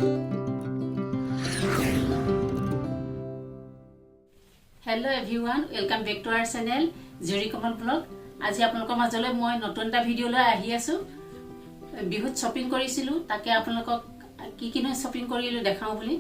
Hello everyone, welcome back to our channel Jeri Kamal Vlog. আজি আপোনালোকৰ মাজলৈ মই নতুন এটা ভিডিও লৈ আহি আছো। বিহুত শপিং কৰিছিলো, তাকে আপোনালোকক কি কিনো শপিং কৰিলো দেখাও বুলি।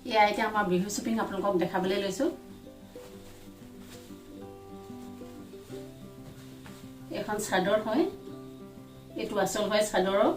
ইয়া এটা আমাৰ বিহু শপিং আপোনালোকক দেখাবলৈ লৈছো। এখন চাদৰ হয়, এটো আসল হয় চাদৰৰ।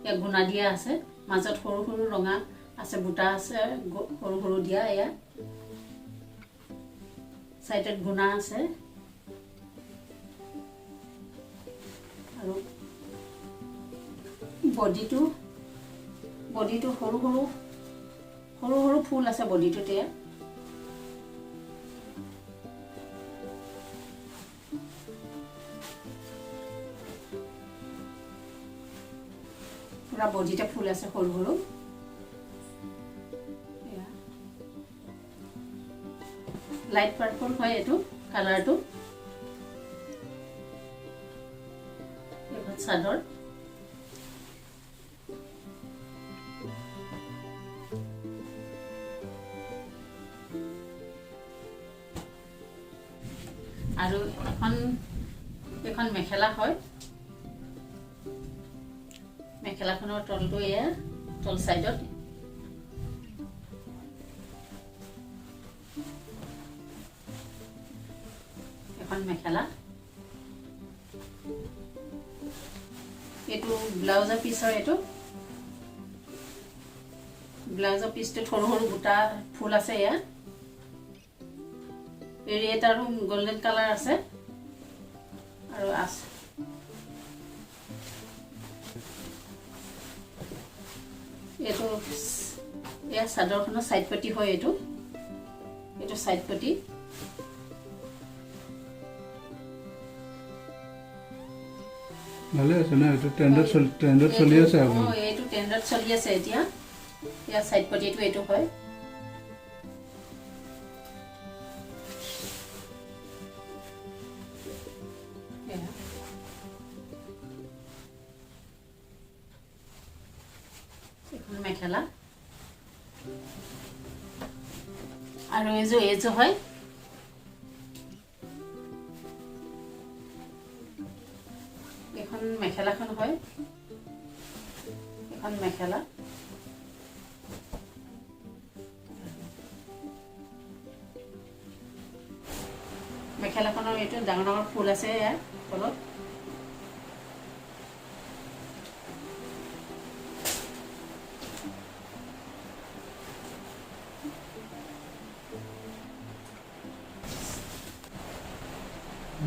এক গুণা দিয়া আছে, মাজত সৰু সৰু ৰঙা আছে, বুটা আছে সৰু সৰু দিয়া। এয়া সাইডত গুণা আছে আৰু বডিটো সৰু সৰু ফুল আছে বডিটোতে। পুৰা বডিটা ফুল আছে সৰু সৰু। লাইট পাৰ্পল হয় এটো কালাৰটো। এখন চাদৰ আৰু এখন মেখেলা হয়। মেখেলাখনৰ তলটো এয়া তল সাইডত এখন মেখেলা। এটো ব্লাউজৰ পিছৰ এটো ব্লাউজৰ পিছটো সৰু সৰু বুটা ফুল আছে। এয়া ৰেড আৰু গোল্ডেন কালাৰ আছে আৰু আছে এটো এয়া চাদৰখনৰ সাইড পটি হয়। এটো সাইড পটি। ভালে আছে না, এটো টেন্ডার চলি আছে এখন। এটো টেন্ডার চলি আছে এতিয়া। ইয়া সাইড পটিটো এটো হয়। এখন মেখেলা আৰু এজো হয়। এখন মেখেলাখন হয়, এখন মেখেলা। মেখেলাখনৰ এটো ডাঙৰ ডাঙৰ ফুল আছে ইয়াৰ তলত।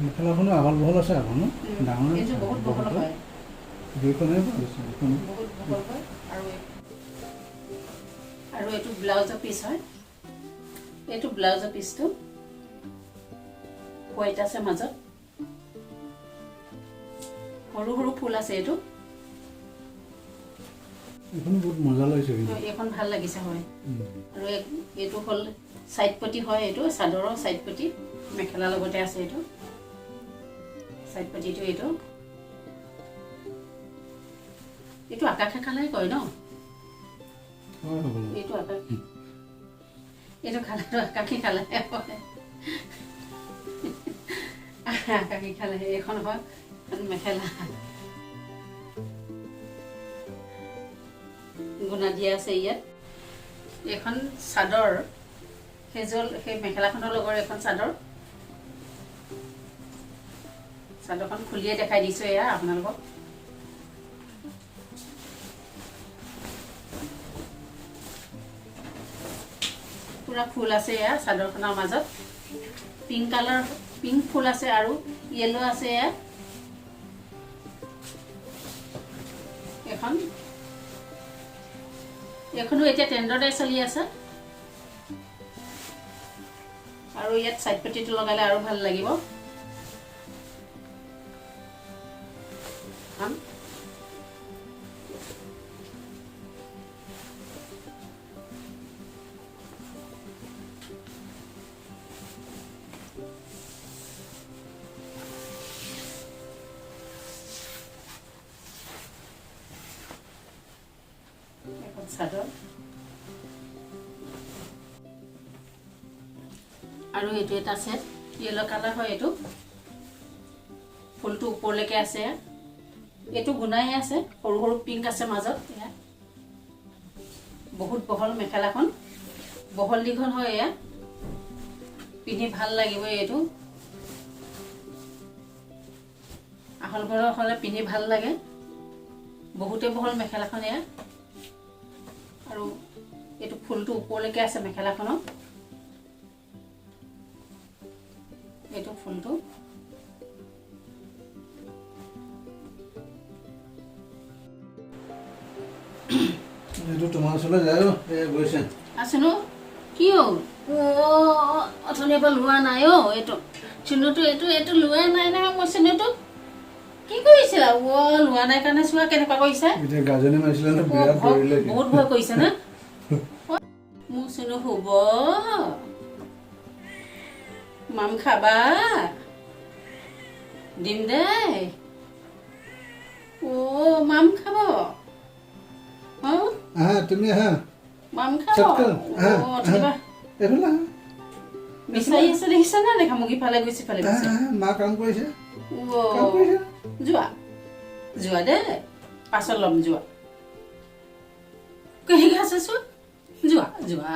মেখেলাখনো আহল বহল আছে এখন ডাঙৰ। এটো বহুত বহল হয়, দুইখনে আছে এখন বহুত বহল হয়। আৰু এটো ব্লাউজৰ পিস হয়। এটো ব্লাউজৰ পিসটো হোয়াইট আছে, মাজত সৰু সৰু ফুল আছে। এটো এখন বহুত মজা লাগিছে কিন্তু এখন ভাল লাগিছে হয়। আৰু এটো হল সাইড পটি হয়। এটো চাদৰৰ সাইড পটি মেখেলা লগতে আছে। এটো সাইড পটিটো এটো আকাশী কালাৰ কয় ন। এটো আকাশী, এটো কালাৰটো আকাশী কালাৰ হয়। আকাশী কালাৰ এখন হয় মেখেলা। গুণা দিয়া আছে ইয়াত। এখন চাদৰ সেই মেখেলাখনৰ লগৰ এখন চাদৰ। চাদৰখন খুলিয়ে দেখাই দিছো এয়া আপোনালোকক। পুৰা ফুল আছে এয়া চাদৰখনৰ মাজত। পিংক ফুল আছে আৰু ইয়েলো আছে। এয়া এখনো এতিয়া টেন্ডাৰতে চলি আছে। আৰু ইয়াত সাইড পটিটো লগালে আৰু ভাল লাগিব। চাদৰ আৰু এইটো এটা সেট ইয়েলো কালাৰ হয় এইটো ফুলটো ওপৰলৈকে আছে এইটো গুনাই আছে সৰু সৰু পিংক আছে মাজত এয়া বহুত বহল মেখেলাখন বহল দীঘল হয় এয়া পিন্ধি ভাল লাগিব এইটো আহল বহল হলে পিন্ধি ভাল লাগে বহুতে বহল মেখেলাখন এয়া আৰু এইটো ফুলটো ওপৰলৈকে আছে মেখেলাখনৰ এইটো ফুলটো এইটো তোমাৰ ওচৰলৈ যায় গৈছে আছে ন কি হ'ল অথনিৰ পৰা লোৱা নাই এইটো চিনুটো এইটো লোৱা নাই নহয় মই চিনুটো কি কৰিছিলা লোৱা নাই কাৰণে চোৱা কেনেকুৱা কৰিছে এতিয়া গাজনি মাৰিছিলে ন বিৰাট দৌৰিলে বহুত ভয় কৰিছে না মোৰ চিনু শুব মাম খাবা দিম দে মাম খাব আহা তুমি আহা মাম খাব এইফালে বিচাৰি আছে দেখিছা না দেখা মোক ইফালে গৈছে ইফালে গৈছে মা কাম কৰিছে যোৱা যোৱা দে পাছত ল'ম যোৱা কেহি আছে চোন যোৱা যোৱা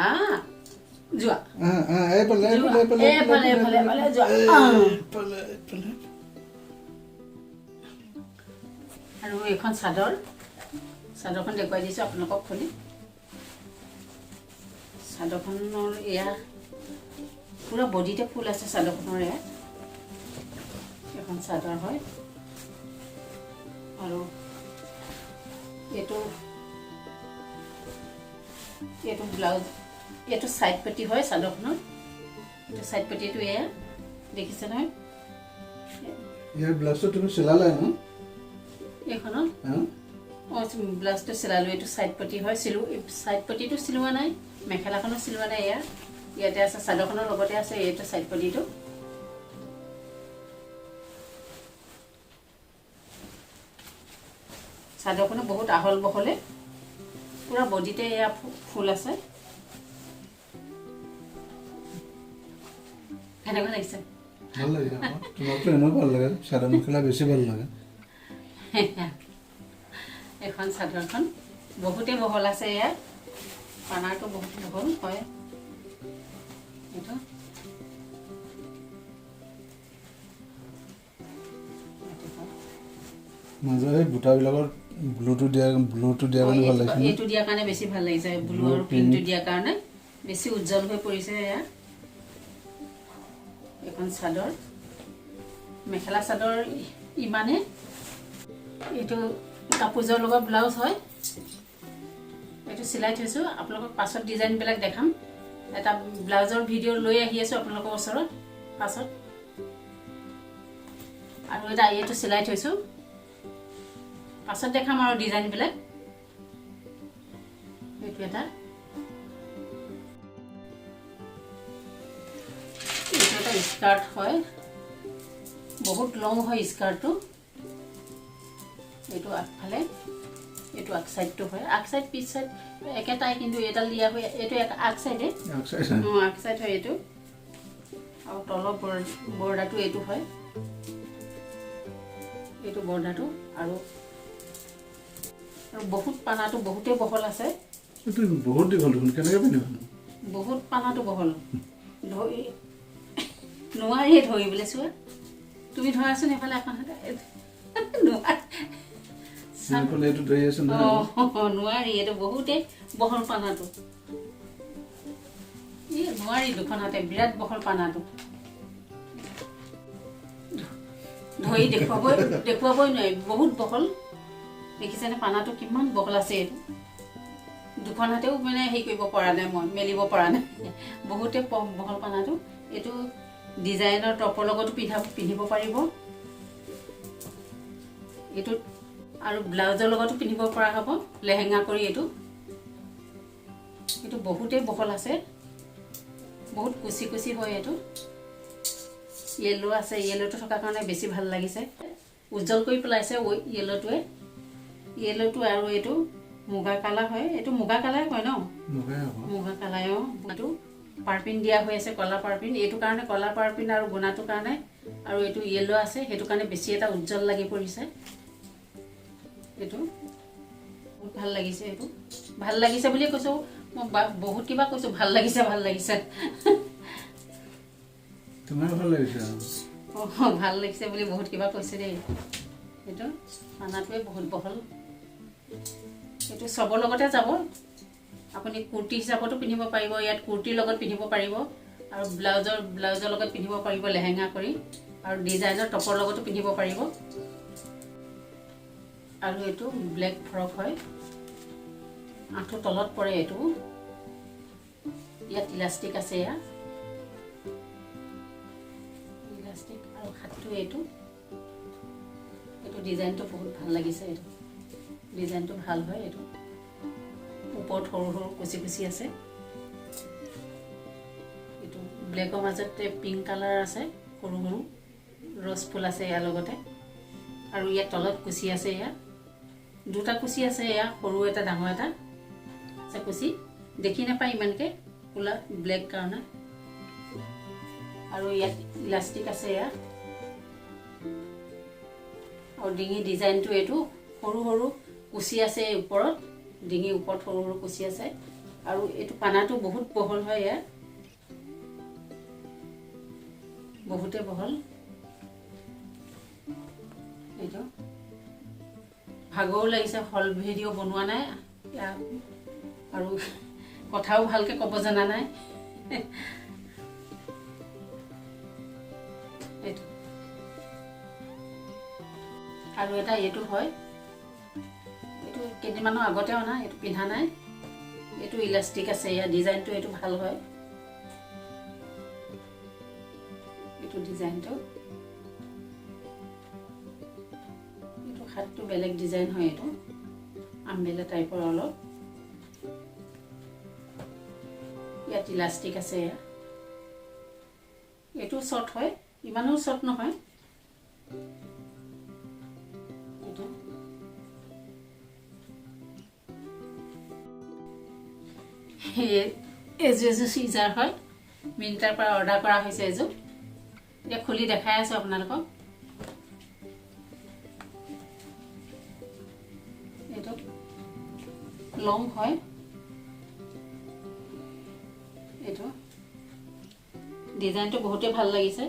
যোৱা আৰু এইখন চাদৰখন দেখুৱাই দিছো আপোনালোকক খুলি চাদৰখনৰ এয়া পুৰা বডিতে ফুল আছে চাদৰখনৰ এয়া এখন চাদৰ হয় আৰু এইটো ব্লাউজ এইটো সাইড পটি হয় চাদৰখনৰ এইটো সাইড পটিটো এয়া দেখিছে নহয় ইয়াৰ ব্লাউজটো তুমি চিলালাই ন এইখনৰ ব্লাউজটো চিলালো এইটো সাইড পটি হয় সাইড পটিটো চিলোৱা নাই মেখেলাখনো চিলোৱা নাই এয়া ইয়াতে আছে চাদৰখনৰ লগতে আছে এইটো সাইড পটিটো চাদৰখনো বহুত আহল বহলে পুৰা বডিতে এয়া ফুল আছে কেনেকুৱা লাগিছে ভাল লাগে তোমাকতো এনেও ভাল লাগে চাদৰ মেখেলা বেছি ভাল লাগে এখন চাদৰখন বহুতে বহল আছে এয়া পানাৰটো বহুত বহল হয় এইটো মাজৰ এই বুটাবিলাকৰ ব্লুটো দিয়া কাৰণে ভাল লাগিছে এইটো দিয়াৰ কাৰণে বেছি ভাল লাগিছে ব্লু আৰু পিংকটো দিয়াৰ কাৰণে বেছি উজ্জ্বল হৈ পৰিছে এয়া এখন চাদৰ মেখেলা চাদৰ ইমানে এইটো কাপোৰৰ লগত ব্লাউজ হয় এইটো চিলাই থৈছো আপোনালোকক পাছত ডিজাইনবিলাক দেখাম এটা ব্লাউজৰ ভিডিঅ' লৈ আহি আছো আপোনালোকৰ ওচৰত পাছত আৰু এটা এইটো চিলাই থৈছো পাছত দেখাম আৰু ডিজাইনবিলাক এইটো এটা স্কাৰ্ট হয় বহুত লং হয় স্কাৰ্টটো এইটো আগফালে এইটো আগ সাইডটো হয় আগ সাইড পিছ সাইড একেটাই কিন্তু এডাল দিয়া হয় এইটো আগ সাইডে আগ সাইড হয় এইটো আৰু তলৰ বৰ্ডাৰটো এইটো হয় এইটো বৰ্ডাৰটো আৰু বহুত পানাটো বহুতে বহল আছে এইটো বহুত দীঘল দেখোন কেনেকৈ পিন্ধিব বহুত পানাটো বহল নোৱাৰিয়ে ধৰিবলৈ চোৱা তুমি ধৰাচোন এইফালে এখন নোৱাৰি এইটো বহুতে বহল পানাটো নোৱাৰি দুখন হাতে বিৰাট বহল পানাটো ধৰি দেখুৱাবই নোৱাৰি বহুত বহল দেখিছেনে পানাটো কিমান বহল আছে এইটো দুখন হাতেও মানে হেৰি কৰিব পৰা নাই মই মেলিব পৰা নাই বহুতে বহল পানাটো এইটো ডিজাইনৰ টপৰ লগতো পিন্ধিব পাৰিব এইটো আৰু ব্লাউজৰ লগতো পিন্ধিব পৰা হ'ব লেহেঙ্গা কৰি এইটো বহুতে বহল আছে বহুত কুচি কুচি হয় এইটো ইয়েলো আছে ইয়েলোটো থকাৰ কাৰণে বেছি ভাল লাগিছে উজ্জ্বল কৰি পেলাইছে ইয়েলোটোৱে আৰু এইটো মুগা কালাৰ হয়, এইটো মুগা কালাৰ হয় ন? মুগাই হ'ব। মুগা কালাৰ এইটো পাৰ্পিন দিয়া হৈ আছে, কলা পাৰ্পিন। এইটো কাৰণে কলা পাৰ্পিন আৰু গুণাটোৰ কাৰণে, আৰু এইটো য়েলো আছে, সেইটো কাৰণে বেছি এটা উজ্জ্বল লাগি পৰিছে। এইটো বহুত ভাল লাগিছে, এইটো ভাল লাগিছে বুলিয়ে কৈছোঁ মই, বহুত কিবা কৈছোঁ, ভাল লাগিছে ভাল লাগিছে। তোমাৰ ভাল লাগিছে? ভাল লাগিছে বুলি বহুত কিবা কৈছে দেই। এইটো পানাটোৱে বহুত বহল, এইটো চবৰ লগতে যাব। আপুনি কুৰ্তি হিচাপতো পিন্ধিব পাৰিব, ইয়াত কুৰ্তিৰ লগত পিন্ধিব পাৰিব, আৰু ব্লাউজৰ লগত পিন্ধিব পাৰিব লেহেঙা কৰি, আৰু ডিজাইনৰ টপৰ লগতো পিন্ধিব পাৰিব। আৰু এইটো ব্লেক ফ্ৰক হয়, আঁঠু তলত পৰে এইটো। ইয়াত ইলাষ্টিক আছে, ইলাষ্টিক আৰু হাতটো এইটো ডিজাইনটো বহুত ভাল লাগিছে। এইটো ডিজাইনটো ভাল হয়, এইটো ওপৰত সৰু সৰু কুচি কুচি আছে। এইটো ব্লেকৰ মাজতে পিংক কালাৰ আছে, সৰু সৰু ৰ'জ ফুল আছে ইয়াৰ লগতে, আৰু ইয়াত তলত কুচি আছে, ইয়াত দুটা কুচি আছে, এয়া সৰু এটা ডাঙৰ এটা আছে কুচি, দেখি নাপায় ইমানকৈ ক'লা ব্লেক কাৰণে। আৰু ইয়াত ইলাষ্টিক আছে এয়া, আৰু ডিঙি ডিজাইনটো এইটো সৰু সৰু কুচি আছে ওপৰত, ডিঙিৰ ওপৰত সৰু সৰু কুচি আছে, আৰু এইটো পানাটো বহুত বহল হয়, ইয়াত বহুতে বহল। এইটো ভাগৰো লাগিছে, হল ভিডিঅ' বনোৱা নাই আৰু কথাও ভালকৈ ক'ব জনা নাই। এইটো আৰু এটা এইটো হয়, এইটো কেইদিনমানৰ আগতে অনা, এইটো পিন্ধা নাই। এইটো ইলাষ্টিক আছে, ইয়াৰ ডিজাইনটো এইটো ভাল হয়, এইটো ডিজাইনটো। এইটো হাতটো বেলেগ ডিজাইন হয়, এইটো আমবেলা টাইপৰ অলপ। ইয়াত ইলাষ্টিক আছে, এইটো শ্বৰ্ট হয়, ইমানো শ্বৰ্ট নহয়। এযোৰ চিজাৰ হয়, মিন্ত্ৰাৰ পৰা অৰ্ডাৰ কৰা হৈছে এযোৰ। এতিয়া খুলি দেখাই আছোঁ আপোনালোকক। এইটো লং হয়, এইটো ডিজাইনটো বহুতেই ভাল লাগিছে।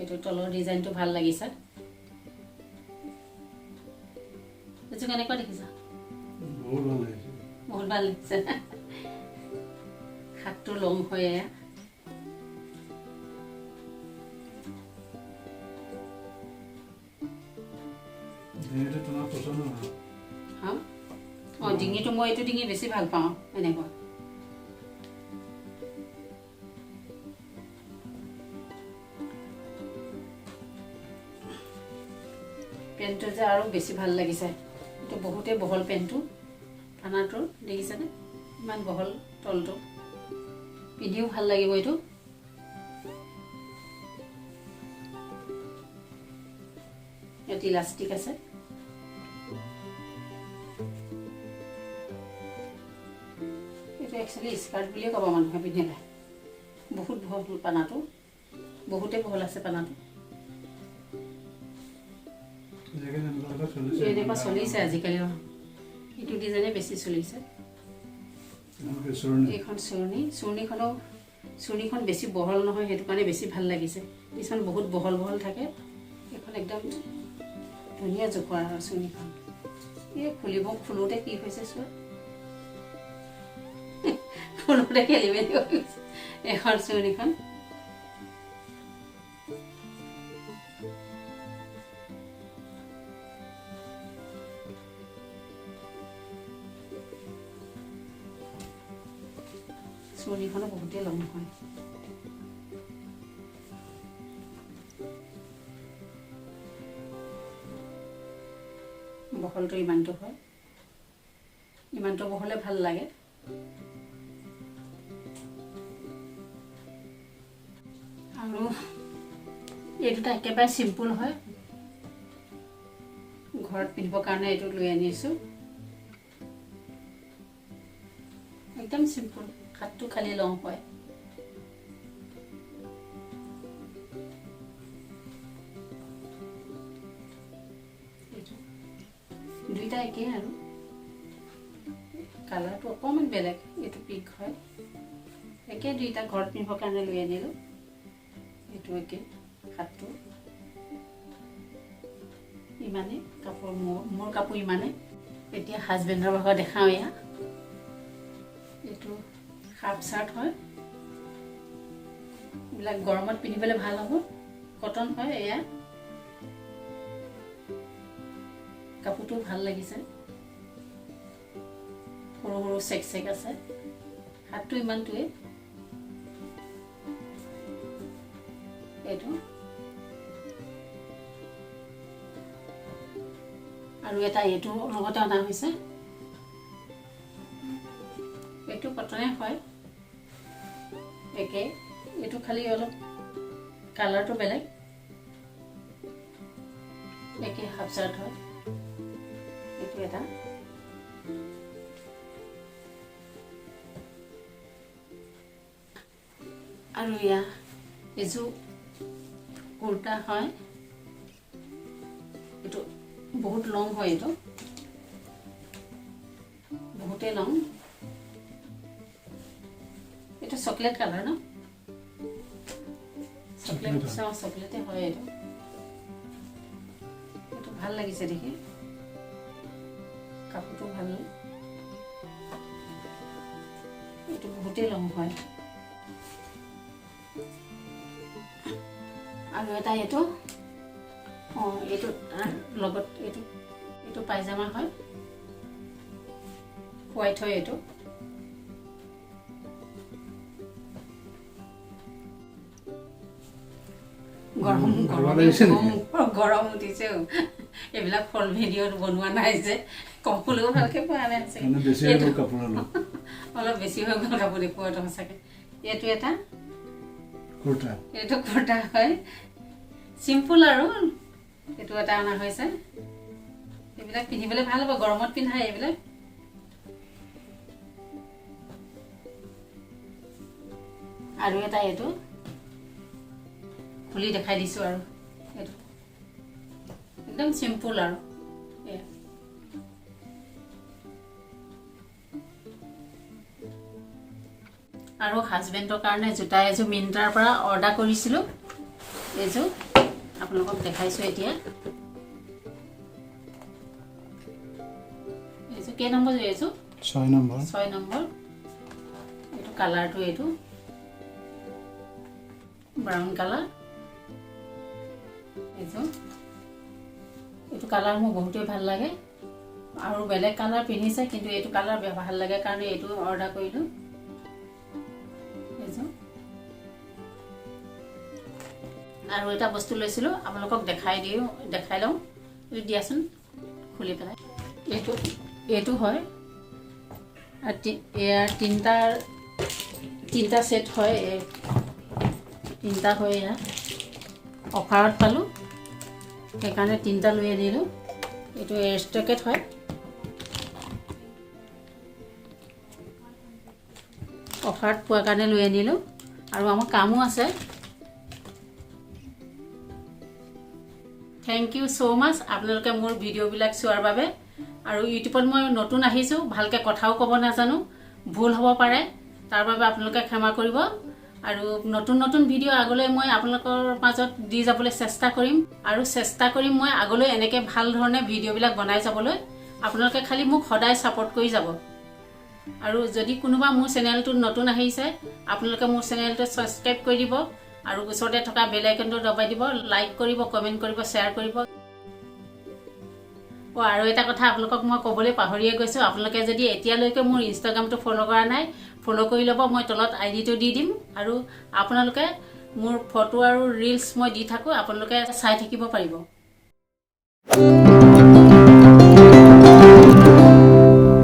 এইটো তলৰ ডিজাইনটো ভাল লাগিছে। এইটো কেনেকুৱা দেখিছা? বহুত ভাল লাগিছে, বহুত ভাল লাগিছে। হাতটো লং হয়, এয়া তোমাৰ পচন্দ নহয়? ডিঙিটো মই এইটো ডিঙি বেছি ভাল পাওঁ, এনেকুৱা পেণ্টটো যে আৰু বেছি ভাল লাগিছে। এইটো বহুতেই বহল পেণ্টটো, পানাটোৰ দেখিছেনে ইমান বহল, তলটো পিন্ধিও ভাল লাগিব। এইটো ইয়াত ইলাষ্টিক আছে, এইটো একচুৱেলি স্কাৰ্ট বুলিয়ে ক'ব মানুহে পিন্ধিলে। বহুত বহল পানাটো, বহুতেই বহল আছে পানাটো। এনেকুৱা চলিছে আজিকালি, এইটো ডিজাইনে বেছি চলিছে। এইখন চুৰণিখন বেছি বহল নহয়, সেইটো কাৰণে বেছি ভাল লাগিছে। কিছুমান বহুত বহল বহল থাকে, এইখন একদম ধুনীয়া জোখৰ আৰু চুৰণিখন। এই খোলোতে কি হৈছে চোৱা, খোলোতে খেলি মেলি হৈ গৈছে এইখন চুৰণিখন। চুৰণিখনো বহুতেই লং হয়। বহলটো ইমানটো হয়, ইমানটো বহলে ভাল লাগে। আৰু এই দুটা একেবাৰে চিম্পুল হয় ঘৰত পিন্ধিবৰ কাৰণে এইটো লৈ আনিছোঁ একদম চিম্পুল হাতটো খালি লং হয় দুইটা একেই আৰু কালাৰটো অকণমান বেলেগ এইটো পিংক হয় একে দুইটা ঘৰত পিন্ধিবৰ কাৰণে লৈ আনিলোঁ এইটো একে হাতটো ইমানে কাপোৰ মোৰ কাপোৰ ইমানে এতিয়া হাজবেণ্ডৰ ভাগৰ দেখাওঁ এয়া এইটো হাফ চাৰ্ট হয় এইবিলাক গৰমত পিন্ধিবলৈ ভাল হ'ব কটন হয় এয়া কাপোৰটো ভাল লাগিছে সৰু সৰু চেক চেক আছে হাতটো ইমানটোৱে এইটো আৰু এটা এইটো লগতে অনা হৈছে এইটো কটনে হয় একে এইটো খালি অলপ কালাৰটো বেলেগ একে হাফ চাৰ্ট হয় এইটো এটা আৰু ইয়া এযোৰ কুৰ্তা হয় এইটো বহুত লং হয় এইটো বহুতে লং এটা চকলেট কালাৰ ন চকলেটে হয় এইটো এইটো ভাল লাগিছে দেখি কাপোৰটো ভাল এইটো বহুতে লং হয় আৰু এটা এইটো এইটো লগত এইটো পায়জামা হয় হোৱাইট হয় এইটো গৰম উঠিছে এইবিলাক ফল ভিডিঅ'ত বনোৱা নাই যে কপলৈও ভালকে পোৱা নাই অলপ বেছি হৈ গ'ল কাপোৰ দেখুৱাটো সঁচাকে এইটো এটা এইটো কুৰ্তা হয় চিম্পুল আৰু এইটো এটা অনা হৈছে এইবিলাক পিন্ধিবলৈ ভাল হ'ব গৰমত পিন্ধাই এইবিলাক আৰু এটা এইটো খুলি দেখাই দিছোঁ আৰু এইটো একদম চিম্পুল আৰু আৰু হাজবেণ্ডৰ কাৰণে জোতা এযোৰ মিন্ত্ৰাৰ পৰা অৰ্ডাৰ কৰিছিলোঁ এইযোৰ আপোনালোকক দেখাইছোঁ এতিয়া এইযোৰ কেই নম্বৰ এইযোৰ 6 নম্বৰ এইটো কালাৰটো এইটো ব্ৰাউন কালাৰ এইটো কালাৰ মোৰ বহুতেই ভাল লাগে আৰু বেলেগ কালাৰ পিন্ধিছে কিন্তু এইটো কালাৰ ভাল লাগে কাৰণে এইটো অৰ্ডাৰ কৰিলোঁ আৰু এটা বস্তু লৈছিলোঁ আপোনালোকক দেখাই লওঁ এইটো দিয়াচোন খুলি পেলাই এইটো হয় ইয়াৰ তিনিটা ছেট হয় তিনিটা হয় এয়া অফাৰত পালোঁ সেইকাৰণে তিনিটা লৈ আনিলোঁ এইটো এয়াৰষ্টেকেট হয় অফাৰত পোৱাৰ কাৰণে লৈ আনিলোঁ আৰু আমাৰ কামো আছে থেংক ইউ ছ' মাছ আপোনালোকে মোৰ ভিডিঅ'বিলাক চোৱাৰ বাবে আৰু ইউটিউবত মই নতুন আহিছোঁ ভালকৈ কথাও ক'ব নাজানো ভুল হ'ব পাৰে তাৰ বাবে আপোনালোকে ক্ষমা কৰিব আৰু নতুন ভিডিঅ' আগলৈ মই আপোনালোকৰ মাজত দি যাবলৈ চেষ্টা কৰিম আৰু চেষ্টা কৰিম মই আগলৈ এনেকৈ ভাল ধৰণে ভিডিঅ'বিলাক বনাই যাবলৈ আপোনালোকে খালি মোক সদায় ছাপোৰ্ট কৰি যাব আৰু যদি কোনোবা মোৰ চেনেলটোত নতুন আহিছে আপোনালোকে মোৰ চেনেলটো ছাবস্ক্ৰাইব কৰি দিব আৰু ওচৰতে থকা বেল আইকনটো দবাই দিব লাইক কৰিব কমেণ্ট কৰিব শ্বেয়াৰ কৰিব আৰু এটা কথা আপোনালোকক মই ক'বলৈ পাহৰিয়ে গৈছোঁ আপোনালোকে যদি এতিয়ালৈকে মোৰ ইনষ্টাগ্ৰামটো ফ'ল' কৰা নাই ফ'ল' কৰি ল'ব মই তলত আইডিটো দি দিম আৰু আপোনালোকে মোৰ ফটো আৰু ৰিলছ মই দি থাকোঁ আপোনালোকে চাই থাকিব পাৰিব